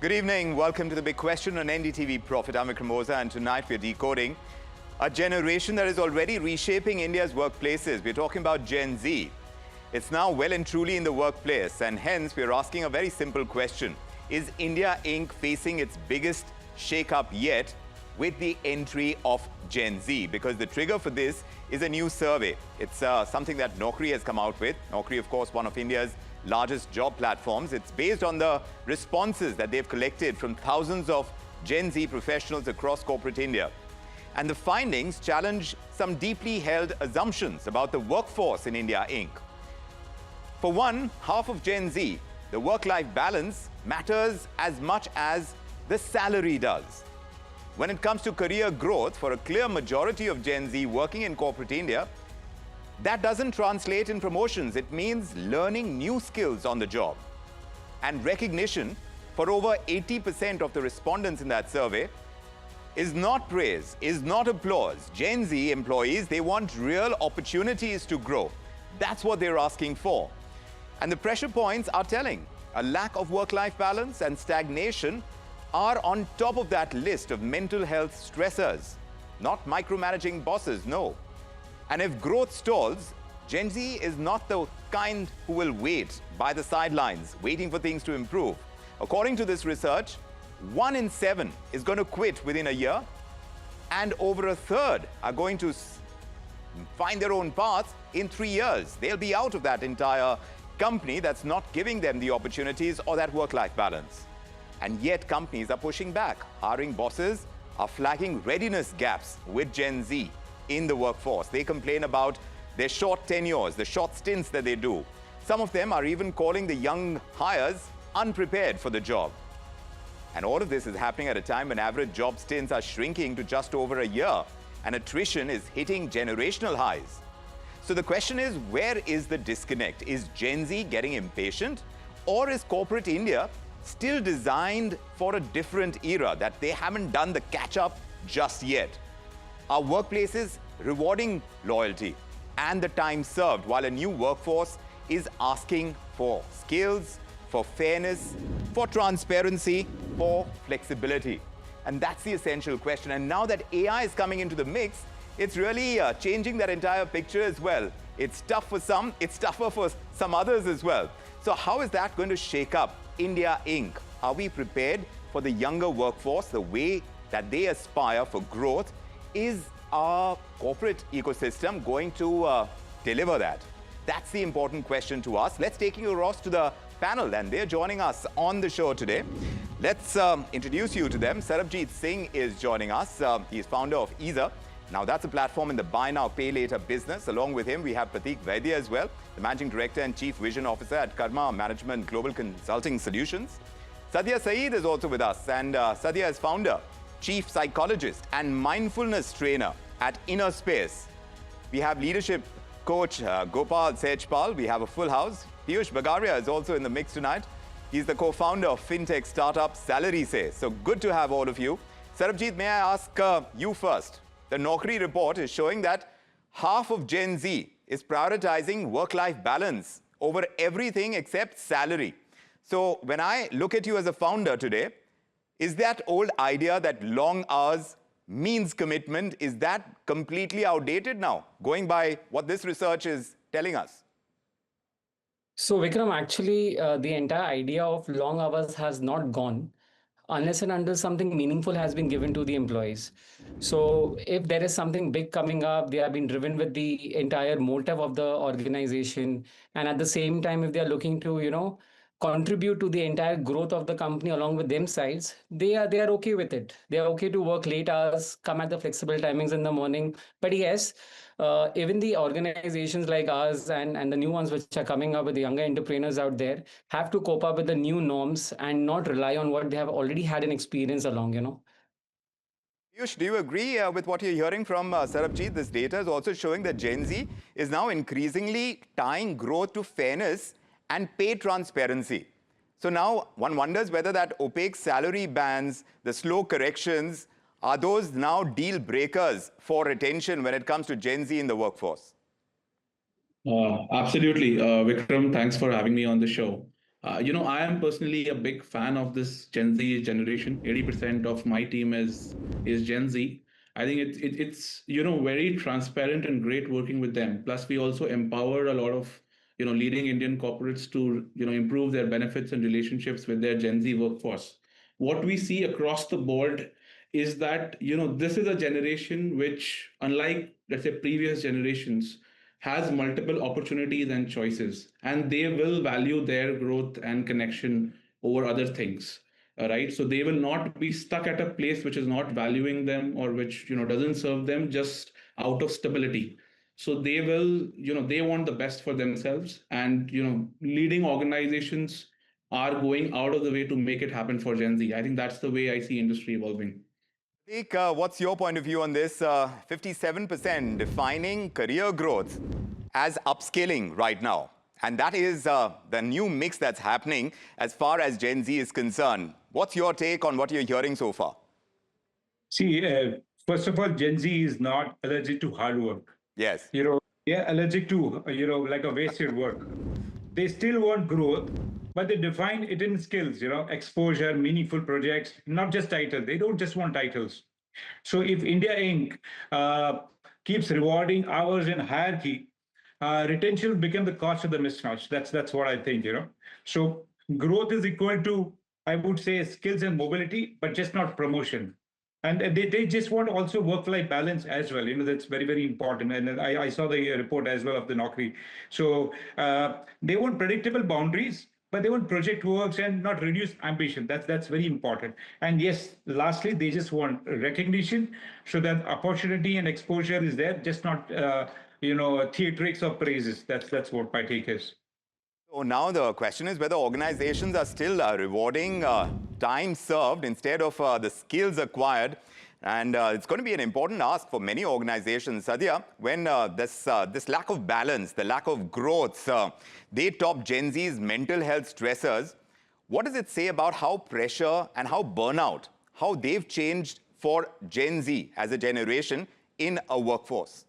Good evening. Welcome to The Big Question on NDTV Profit. I'm Vikram Oza, and tonight we're decoding a generation that is already reshaping India's workplaces. We're talking about Gen Z. It's now well and truly in the workplace, and hence we're asking a very simple question. Is India Inc. facing its biggest shake-up yet with the entry of Gen Z? Because the trigger for this is a new survey. It's something that Naukri has come out with. Naukri, of course, one of India's largest job platforms. It's based on the responses that they've collected from thousands of Gen Z professionals across corporate India. And the findings challenge some deeply held assumptions about the workforce in India Inc. For one half of Gen Z, the work-life balance matters as much as the salary does. When it comes to career growth, for a clear majority of Gen Z working in corporate India, that doesn't translate in promotions. It means learning new skills on the job. And recognition for over 80% of the respondents in that survey is not praise, is not applause. Gen Z employees, they want real opportunities to grow. That's what they're asking for. And the pressure points are telling. A lack of work-life balance and stagnation are on top of that list of mental health stressors. Not micromanaging bosses, no. And if growth stalls, Gen Z is not the kind who will wait by the sidelines, waiting for things to improve. According to this research, 1 in 7 is going to quit within a year, and over a third are going to find their own path in 3 years. They'll be out of that entire company that's not giving them the opportunities or that work-life balance. And yet companies are pushing back. Hiring bosses are flagging readiness gaps with Gen Z in the workforce. They complain about their short tenures, the short stints that they do. Some of them are even calling the young hires unprepared for the job. And all of this is happening at a time when average job stints are shrinking to just over a year, and attrition is hitting generational highs. So the question is, where is the disconnect? Is Gen Z getting impatient, or is corporate India still designed for a different era, that they haven't done the catch-up just yet? Are workplaces rewarding loyalty and the time served, while a new workforce is asking for skills, for fairness, for transparency, for flexibility? And that's the essential question. And now that AI is coming into the mix, it's really changing that entire picture as well. It's tough for some, it's tougher for some others as well. So how is that going to shake up India Inc.? Are we prepared for the younger workforce, the way that they aspire for growth? Is our corporate ecosystem going to deliver that? That's the important question to ask. Let's take you across to the panel, and they're joining us on the show today. Let's introduce you to them. Sarabjit Singh is joining us. He's founder of Easer. Now, that's a platform in the buy now, pay later business. Along with him, we have Pratik Vaidya as well, the Managing Director and Chief Vision Officer at Karma Management Global Consulting Solutions. Sadia Saeed is also with us, and Sadia is founder, Chief Psychologist and Mindfulness Trainer at Inner Space. We have leadership coach Gopal Sejpal. We have a full house. Piyush Bagaria is also in the mix tonight. He's the co-founder of fintech startup Salary Say. So good to have all of you. Sarabjit, may I ask you first? The Naukri report is showing that half of Gen Z is prioritizing work-life balance over everything except salary. So when I look at you as a founder today, is that old idea that long hours means commitment, is that completely outdated now, going by what this research is telling us? So Vikram, actually, the entire idea of long hours has not gone unless and until something meaningful has been given to the employees. So if there is something big coming up, they have been driven with the entire motive of the organization. And at the same time, if they are looking to, contribute to the entire growth of the company along with themselves, they are okay with it. They are okay to work late hours, come at the flexible timings in the morning. But yes, even the organizations like ours and the new ones which are coming up with the younger entrepreneurs out there have to cope up with the new norms and not rely on what they have already had an experience along. Piyush, do you agree with what you're hearing from Sarabjit? This data is also showing that Gen Z is now increasingly tying growth to fairness and pay transparency. So now one wonders whether that opaque salary bands, the slow corrections, are those now deal breakers for retention when it comes to Gen Z in the workforce? Absolutely. Vikram, thanks for having me on the show. I am personally a big fan of this Gen Z generation. 80% of my team is Gen Z. I think it's very transparent and great working with them. Plus, we also empower a lot of leading Indian corporates to improve their benefits and relationships with their Gen Z workforce. What we see across the board is that this is a generation which, unlike let's say previous generations, has multiple opportunities and choices, and they will value their growth and connection over other things. Right, so they will not be stuck at a place which is not valuing them or which doesn't serve them just out of stability. So they will, they want the best for themselves, and leading organizations are going out of the way to make it happen for Gen Z. I think that's the way I see industry evolving. What's your point of view on this? 57% defining career growth as upskilling right now. And that is the new mix that's happening as far as Gen Z is concerned. What's your take on what you're hearing so far? See, first of all, Gen Z is not allergic to hard work. Yes. They're allergic to, like a wasted work. They still want growth, but they define it in skills, exposure, meaningful projects, not just titles. They don't just want titles. So if India Inc. Keeps rewarding hours in hierarchy, retention will become the cost of the mismatch. That's what I think, So growth is equal to, I would say, skills and mobility, but just not promotion. And they just want also work-life balance as well. That's very, very important. And I saw the report as well of the Naukri. So they want predictable boundaries, but they want project works and not reduce ambition. That's very important. And yes, lastly, they just want recognition so that opportunity and exposure is there, just not theatrics of praises. That's what my take is. So now the question is whether organizations are still rewarding time served instead of the skills acquired. And it's going to be an important ask for many organizations. Sadhya, when this lack of balance, the lack of growth, they top Gen Z's mental health stressors, what does it say about how pressure and how burnout, how they've changed for Gen Z as a generation in a workforce?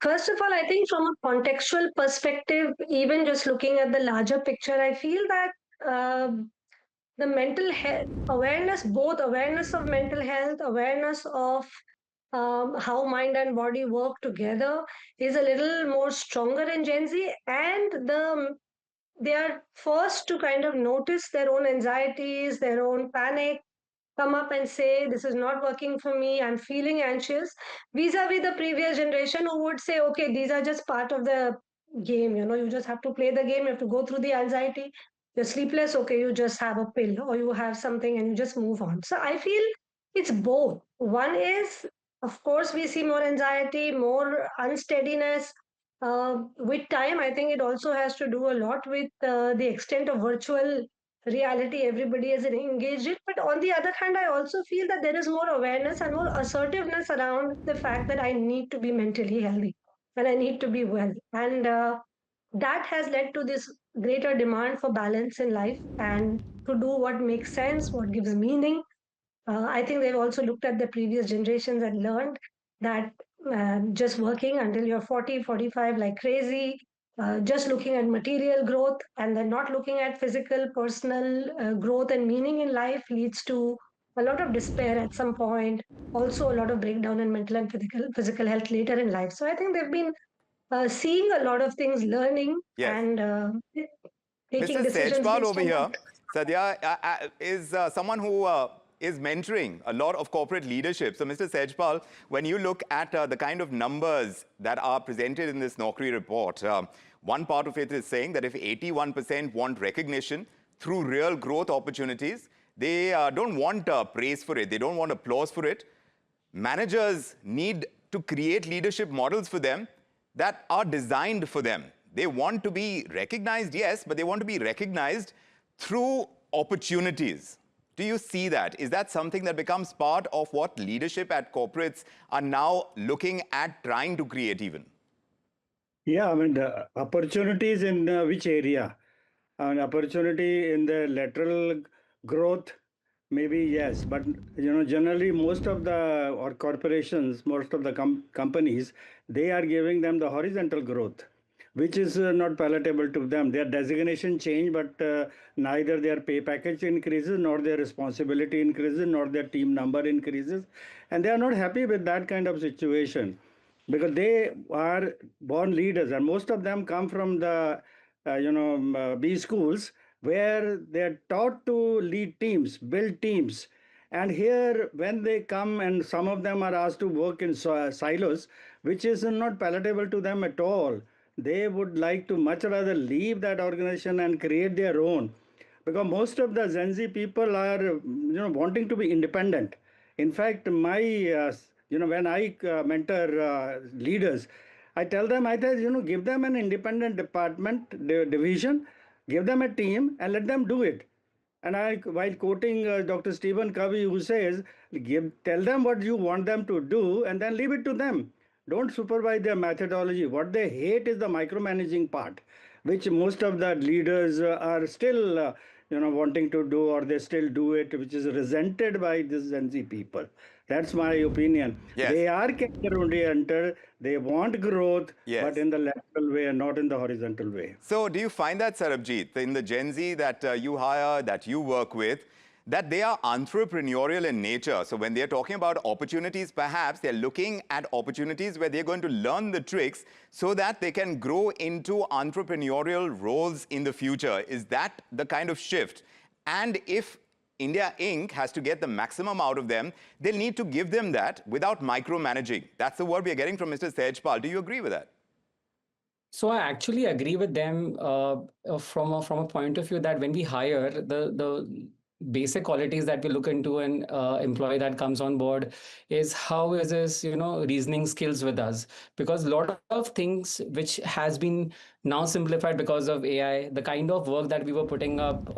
First of all, I think from a contextual perspective, even just looking at the larger picture, I feel that the mental health awareness, both awareness of mental health, awareness of how mind and body work together, is a little more stronger in Gen Z, and they are forced to kind of notice their own anxieties, their own panic, come up and say, this is not working for me, I'm feeling anxious, vis-a-vis the previous generation who would say, okay, these are just part of the game, you just have to play the game, you have to go through the anxiety, you're sleepless, okay, you just have a pill or you have something and you just move on. So I feel it's both. One is, of course, we see more anxiety, more unsteadiness. With time, I think it also has to do a lot with the extent of virtual reality everybody is engaged in. But on the other hand, I also feel that there is more awareness and more assertiveness around the fact that I need to be mentally healthy and I need to be well. And that has led to this greater demand for balance in life and to do what makes sense, what gives meaning. I think they've also looked at the previous generations and learned that just working until you're 40, 45 like crazy, just looking at material growth and then not looking at physical, personal growth and meaning in life leads to a lot of despair at some point, also a lot of breakdown in mental and physical health later in life. So I think they've been seeing a lot of things, learning, Yes. and taking Mr. decisions. Sejpal over here, Sadhya, is someone who is mentoring a lot of corporate leadership. So, Mr. Sejpal, when you look at the kind of numbers that are presented in this Naukri report, one part of it is saying that if 81% want recognition through real growth opportunities, they don't want praise for it. They don't want applause for it. Managers need to create leadership models for them that are designed for them. They want to be recognized, yes, but they want to be recognized through opportunities. Do you see that? Is that something that becomes part of what leadership at corporates are now looking at trying to create even? Yeah, I mean, the opportunities in which area? An opportunity in the lateral growth, maybe yes, but generally most of the or corporations, most of the companies, they are giving them the horizontal growth. which is not palatable to them. Their designation change, but neither their pay package increases, nor their responsibility increases, nor their team number increases. And they are not happy with that kind of situation because they are born leaders, and most of them come from the B schools where they are taught to lead teams, build teams. And here, when they come and some of them are asked to work in silos, which is not palatable to them at all, they would like to much rather leave that organization and create their own. Because most of the Gen Z people are, wanting to be independent. In fact, when I mentor leaders, I tell them, give them an independent department, division, give them a team, and let them do it. And while quoting Dr. Stephen Covey, who says, tell them what you want them to do, and then leave it to them. Don't supervise their methodology. What they hate is the micromanaging part, which most of the leaders are still, wanting to do, or they still do it, which is resented by these Gen Z people. That's my opinion. Yes. They are career-oriented. They want growth, Yes. but in the lateral way and not in the horizontal way. So do you find that, Sarabjit, in the Gen Z that you hire, that you work with, that they are entrepreneurial in nature? So when they're talking about opportunities, perhaps they're looking at opportunities where they're going to learn the tricks so that they can grow into entrepreneurial roles in the future. Is that the kind of shift? And if India Inc. has to get the maximum out of them, they'll need to give them that without micromanaging. That's the word we are getting from Mr. Sehajpal. Do you agree with that? So I actually agree with them from a point of view that when we hire, the basic qualities that we look into an employee that comes on board is how is his reasoning skills with us, because a lot of things which has been now simplified because of AI, the kind of work that we were putting up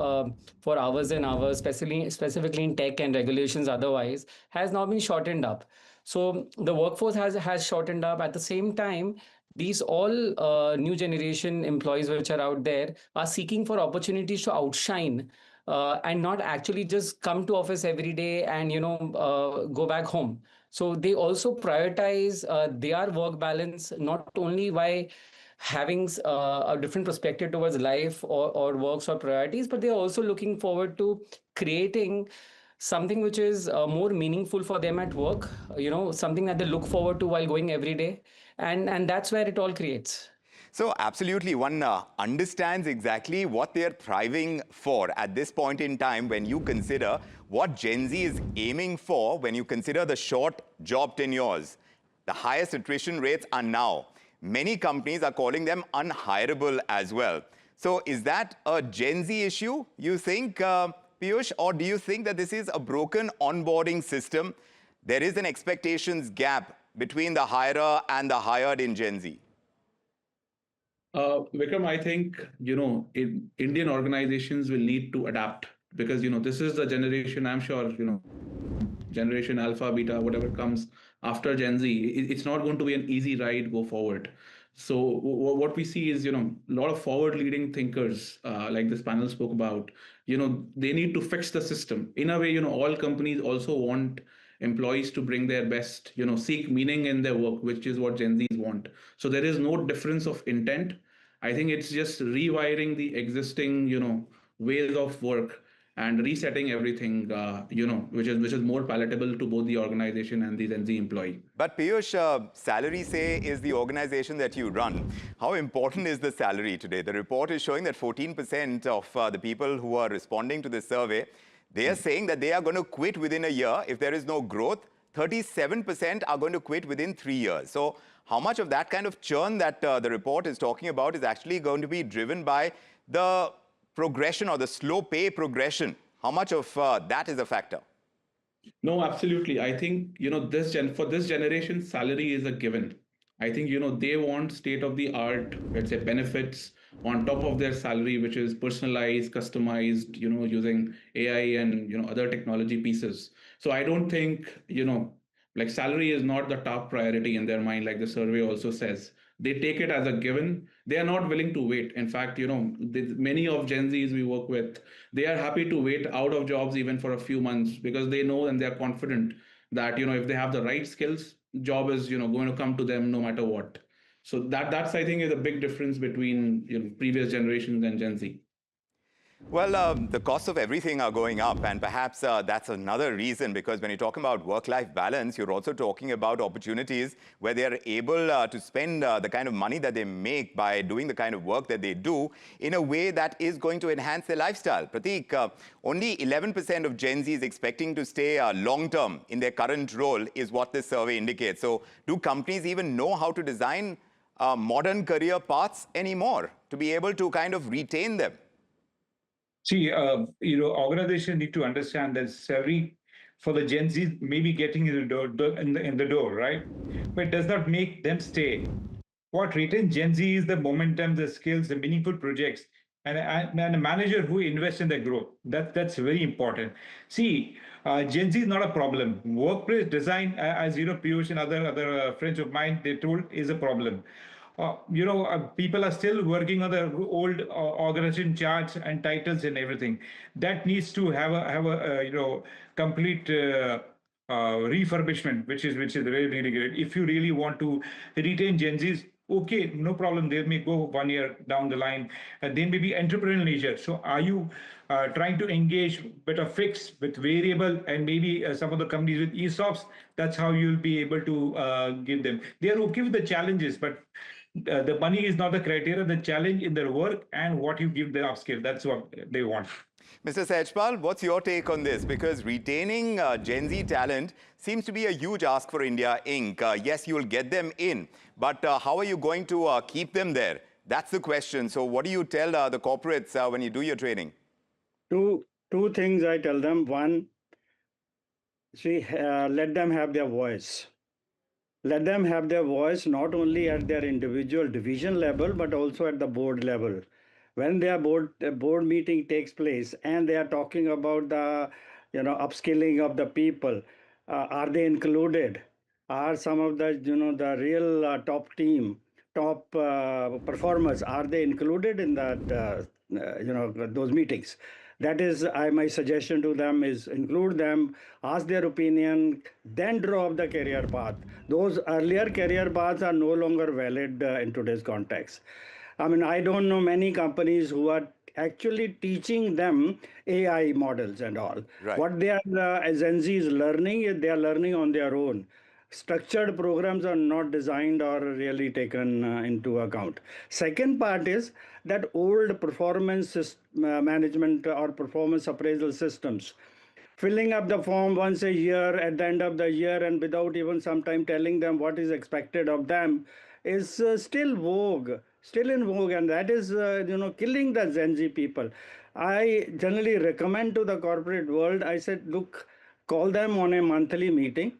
for hours and hours, specifically in tech and regulations otherwise, has now been shortened up. So the workforce has shortened up. At the same time, these all new generation employees which are out there are seeking for opportunities to outshine and not actually just come to office every day and go back home. So they also prioritize their work balance, not only by having a different perspective towards life or works or priorities, but they're also looking forward to creating something which is more meaningful for them at work, something that they look forward to while going every day. And that's where it all creates. So absolutely, one understands exactly what they're thriving for at this point in time when you consider what Gen Z is aiming for, when you consider the short job tenures. The highest attrition rates are now. Many companies are calling them unhireable as well. So is that a Gen Z issue, you think, Piyush, or do you think that this is a broken onboarding system? There is an expectations gap between the hirer and the hired in Gen Z. Vikram, I think, Indian organizations will need to adapt because, this is the generation, I'm sure, generation Alpha, Beta, whatever comes after Gen Z, it's not going to be an easy ride go forward. So what we see is, a lot of forward-leading thinkers, like this panel spoke about, they need to fix the system. In a way, all companies also want employees to bring their best, seek meaning in their work, which is what Gen Zs want. So there is no difference of intent. I think it's just rewiring the existing, ways of work and resetting everything, which is more palatable to both the organization and the Gen Z employee. But Piyush, salary, say, is the organization that you run. How important is the salary today? The report is showing that 14% of the people who are responding to this survey, they are saying that they are going to quit within a year if there is no growth. 37% are going to quit within 3 years. So how much of that kind of churn that the report is talking about is actually going to be driven by the progression or the slow pay progression? How much of that is a factor? No, absolutely. I think, for this generation, salary is a given. I think, they want state of the art, let's say, benefits on top of their salary, which is personalized, customized, using AI and, other technology pieces. So I don't think, like salary is not the top priority in their mind, like the survey also says. They take it as a given. They are not willing to wait. In fact, many of Gen Zs we work with, they are happy to wait out of jobs even for a few months because they know and they are confident that, if they have the right skills, job is, going to come to them no matter what. So that's I think is a big difference between previous generations and Gen Z. Well, the costs of everything are going up, and perhaps that's another reason, because when you're talking about work-life balance, you're also talking about opportunities where they are able to spend the kind of money that they make by doing the kind of work that they do in a way that is going to enhance their lifestyle. Pratik, only 11% of Gen Z is expecting to stay long-term in their current role is what this survey indicates. So do companies even know how to design modern career paths anymore to be able to kind of retain them? See, organizations need to understand that salary for the Gen Z may be getting in the door, right? But it does not make them stay. What retains Gen Z is the momentum, the skills, the meaningful projects, and a manager who invests in their growth. That's very important. See, Gen Z is not a problem. Workplace design, as Piyush and other friends of mine, they told, is a problem. People are still working on the old organization charts and titles and everything. That needs to have a complete refurbishment, which is really great. If you really want to retain Gen Zs, okay, no problem. They may go 1 year down the line. They may be entrepreneurial nature. So are you trying to engage with a fix, with variable, and maybe some of the companies with ESOPs? That's how you'll be able to give them. They are okay with the challenges, but the money is not the criteria. The challenge in their work and what you give them upskill. That's what they want. Mr. Sejpal, what's your take on this? Because retaining Gen Z talent seems to be a huge ask for India Inc. Yes, you'll get them in, but how are you going to keep them there? That's the question. So what do you tell the corporates when you do your training? Two things I tell them. One, let them have their voice. Let them have their voice not only at their individual division level, but also at the board level. When their board meeting takes place and they are talking about the upskilling of the people, are they included? Are some of the the real top performers, are they included in that those meetings? That is, my suggestion to them is include them, ask their opinion, then draw up the career path. Those earlier career paths are no longer valid in today's context. I mean, I don't know many companies who are actually teaching them AI models and all. Right. What they are, as Gen Z is learning, they are learning on their own. Structured programs are not designed or really taken into account. Second part is that old performance management or performance appraisal systems, filling up the form once a year at the end of the year and without even sometime telling them what is expected of them, is still in vogue, and that is killing the Gen Z people. I generally recommend to the corporate world, I said, look, call them on a monthly meeting,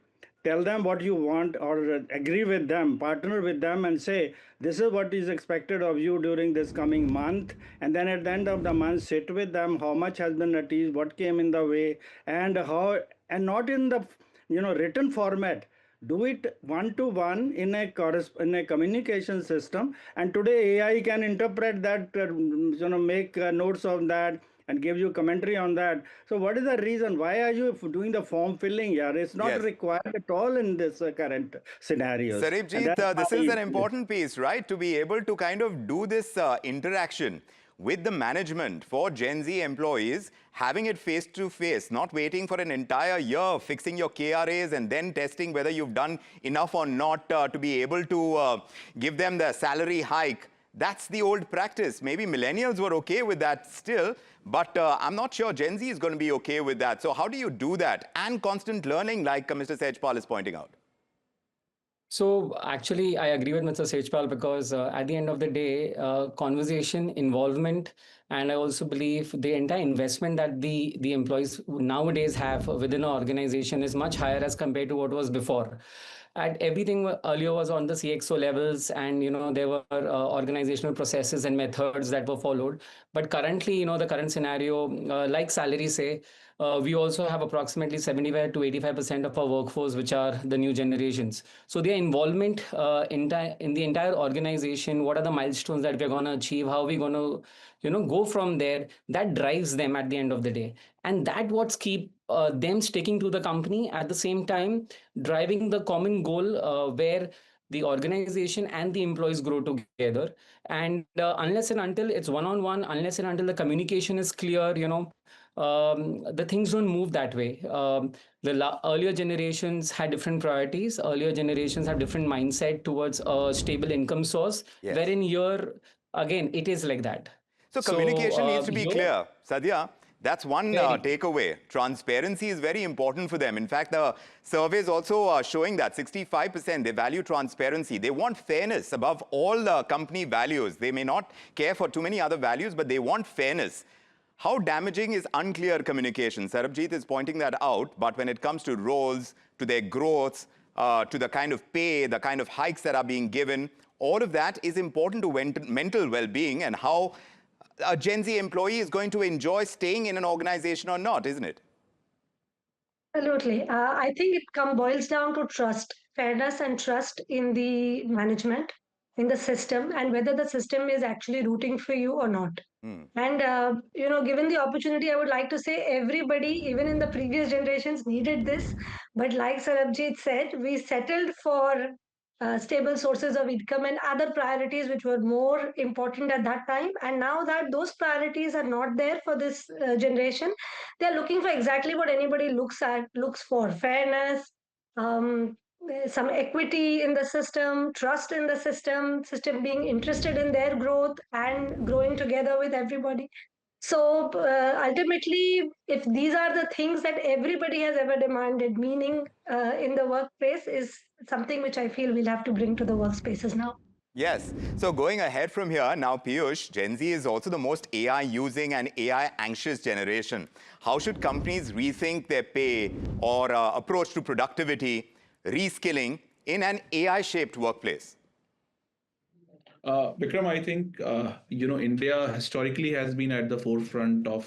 tell them what you want, or agree with them, partner with them, and say, this is what is expected of you during this coming month. And then at the end of the month, sit with them, how much has been achieved, what came in the way, and how, and not in the written format. Do it one-to-one in a communication system. And today AI can interpret that, make notes of that, and give you commentary on that. So what is the reason? Why are you doing the form filling here? It's not Yes. required at all in this current scenario. Saripjit, this is an important piece, right? To be able to kind of do this interaction with the management for Gen Z employees, having it face to face, not waiting for an entire year, fixing your KRAs and then testing whether you've done enough or not to be able to give them the salary hike. That's the old practice. Maybe millennials were okay with that still, but I'm not sure Gen Z is going to be okay with that. So how do you do that? And constant learning, like Mr. Sejpal is pointing out. So actually, I agree with Mr. Sejpal because at the end of the day, conversation, involvement, and I also believe the entire investment that the employees nowadays have within an organization is much higher as compared to what was before. And everything earlier was on the CXO levels, and there were organizational processes and methods that were followed. But currently, the current scenario, like salaries say, we also have approximately 75 to 85% of our workforce, which are the new generations. So their involvement in the entire organization, what are the milestones that we're going to achieve, how are we going to go from there, that drives them at the end of the day. And that what's keep them sticking to the company, at the same time driving the common goal where the organization and the employees grow together. And unless and until it's one-on-one, unless and until the communication is clear, the things don't move that way. The earlier generations had different priorities. Earlier generations have different mindset towards a stable income source, Yes. wherein here, again, it is like that. So communication needs to be here- clear. Sadhya, that's one Very. takeaway. Transparency is very important for them. In fact, the surveys also are showing that 65% they value transparency. They want fairness above all company values. They may not care for too many other values, but they want fairness. How damaging is unclear communication? Sarabjit is pointing that out, but when it comes to roles, to their growth, to the kind of pay, the kind of hikes that are being given, all of that is important to mental well-being and how a Gen Z employee is going to enjoy staying in an organization or not, isn't it? Absolutely. I think it boils down to trust, fairness and trust in the management, in the system, and whether the system is actually rooting for you or not. And, given the opportunity, I would like to say everybody, even in the previous generations, needed this. But like Sarabjit said, we settled for stable sources of income and other priorities which were more important at that time. And now that those priorities are not there for this generation, they're looking for exactly what anybody looks for: fairness, um, some equity in the system, trust in the system being interested in their growth and growing together with everybody. So ultimately, if these are the things that everybody has ever demanded, meaning in the workplace is something which I feel we'll have to bring to the workspaces now. Yes. So going ahead from here, now Piyush, Gen Z is also the most AI using and AI anxious generation. How should companies rethink their pay or approach to productivity, reskilling in an AI shaped workplace? Vikram, I think India historically has been at the forefront of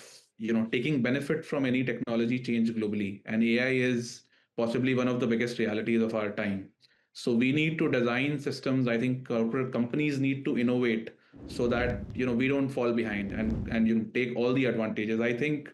taking benefit from any technology change globally, and AI is possibly one of the biggest realities of our time. So we need to design systems. I think corporate companies need to innovate so that we don't fall behind and take all the advantages. I think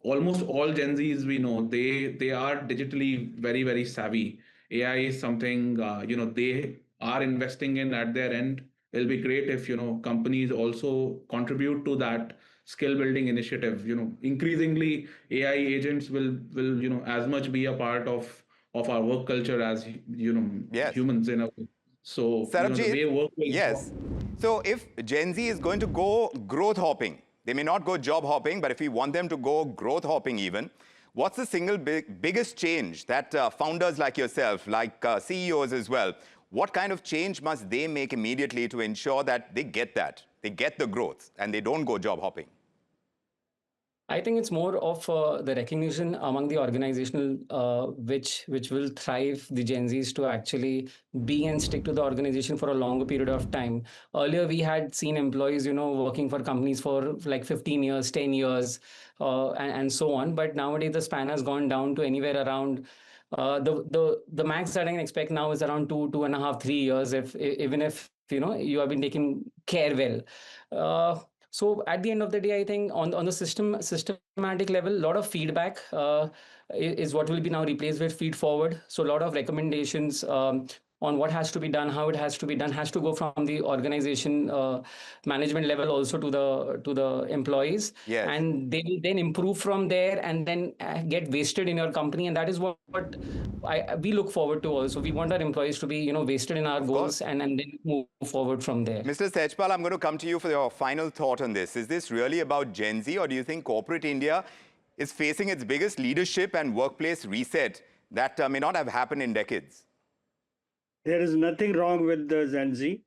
almost all Gen Zs we know, they are digitally very, very savvy. AI is something they are investing in at their end. It'll be great if companies also contribute to that skill building initiative. Increasingly AI agents will as much be a part of our work culture as Yes. humans in a way. So the Sarabjit, way work will yes. So if Gen Z is going to go growth hopping, they may not go job hopping, but if we want them to go growth hopping even, what's the single biggest change that founders like yourself, like CEOs as well, what kind of change must they make immediately to ensure that they get the growth and they don't go job hopping? I think it's more of the recognition among the organizational which will thrive the Gen Zs to actually be and stick to the organization for a longer period of time. Earlier, we had seen employees, working for companies for like 15 years, 10 years, and so on. But nowadays, the span has gone down to anywhere around the max that I can expect now is around 2.5, 3 years, even if you have been taking care well. So at the end of the day, I think on the systematic level, a lot of feedback is what will be now replaced with feed forward. So a lot of recommendations on what has to be done, how it has to be done, has to go from the organization management level also to the employees. Yes. And they will then improve from there and then get wasted in your company. And that is what we look forward to also. We want our employees to be wasted in our goals and then move forward from there. Mr. Sejpal, I'm going to come to you for your final thought on this. Is this really about Gen Z, or do you think corporate India is facing its biggest leadership and workplace reset that may not have happened in decades? There is nothing wrong with the Gen Z.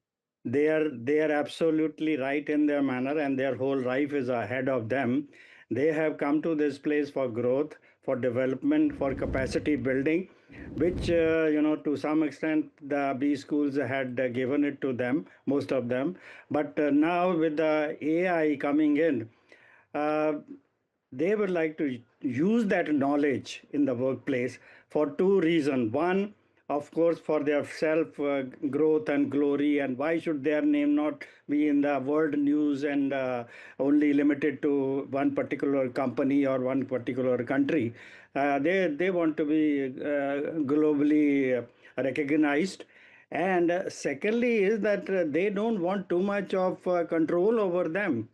They are absolutely right in their manner, and their whole life is ahead of them. They have come to this place for growth, for development, for capacity building, which to some extent the B schools had given it to them, most of them. But now with the AI coming in, they would like to use that knowledge in the workplace for two reasons. One, of course, for their self growth and glory, and why should their name not be in the world news and only limited to one particular company or one particular country? They want to be globally recognized, And secondly is that they don't want too much of control over them.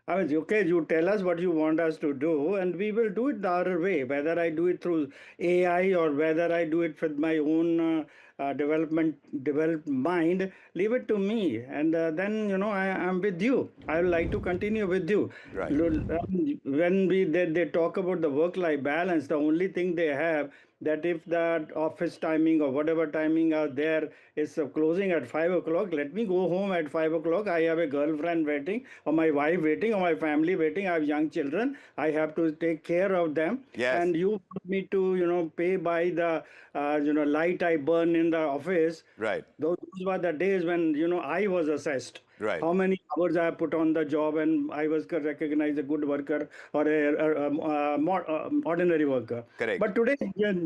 I mean, okay, you tell us what you want us to do, and we will do it the other way. Whether I do it through AI or whether I do it with my own developed mind, leave it to me. And then, I am with you. I would like to continue with you. Right. When they talk about the work-life balance, the only thing they have that if the office timing or whatever timing out there is closing at 5 o'clock, let me go home at 5 o'clock. I have a girlfriend waiting, or my wife waiting, or my family waiting. I have young children. I have to take care of them. Yes. And you want me to, pay by the, light I burn in the office. Right. Those were the days when, I was assessed. Right. How many hours I put on the job and I was recognized a good worker or ordinary worker. Correct. But today,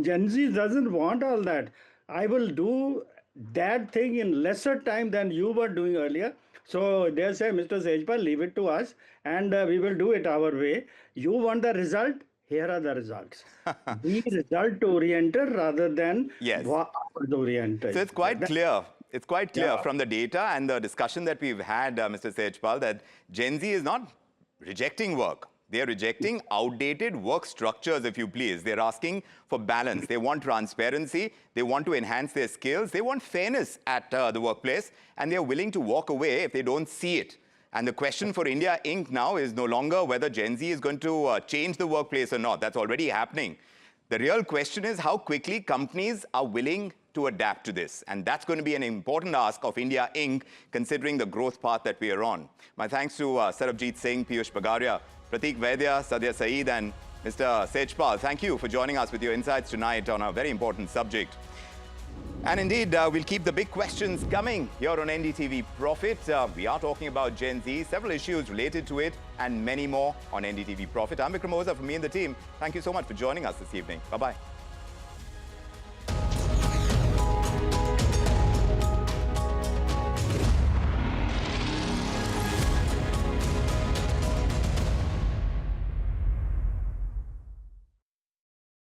Gen Z doesn't want all that. I will do that thing in lesser time than you were doing earlier. So they say, Mr. Sejpal, leave it to us and we will do it our way. You want the result? Here are the results. Be result oriented rather than Yes. oriented. So it's quite clear. It's quite clear from the data and the discussion that we've had, Mr. Sejpal, that Gen Z is not rejecting work. They're rejecting outdated work structures, if you please. They're asking for balance. They want transparency. They want to enhance their skills. They want fairness at the workplace. And they're willing to walk away if they don't see it. And the question for India Inc. now is no longer whether Gen Z is going to change the workplace or not. That's already happening. The real question is how quickly companies are willing to adapt to this. And that's going to be an important ask of India Inc., considering the growth path that we are on. My thanks to Sarabjit Singh, Piyush Bagaria, Pratik Vaidya, Sadhya Saeed, and Mr. Sejpal. Thank you for joining us with your insights tonight on a very important subject. And indeed, we'll keep the big questions coming here on NDTV Profit. We are talking about Gen Z, several issues related to it, and many more on NDTV Profit. I'm Vikram Oza from me and the team. Thank you so much for joining us this evening. Bye-bye.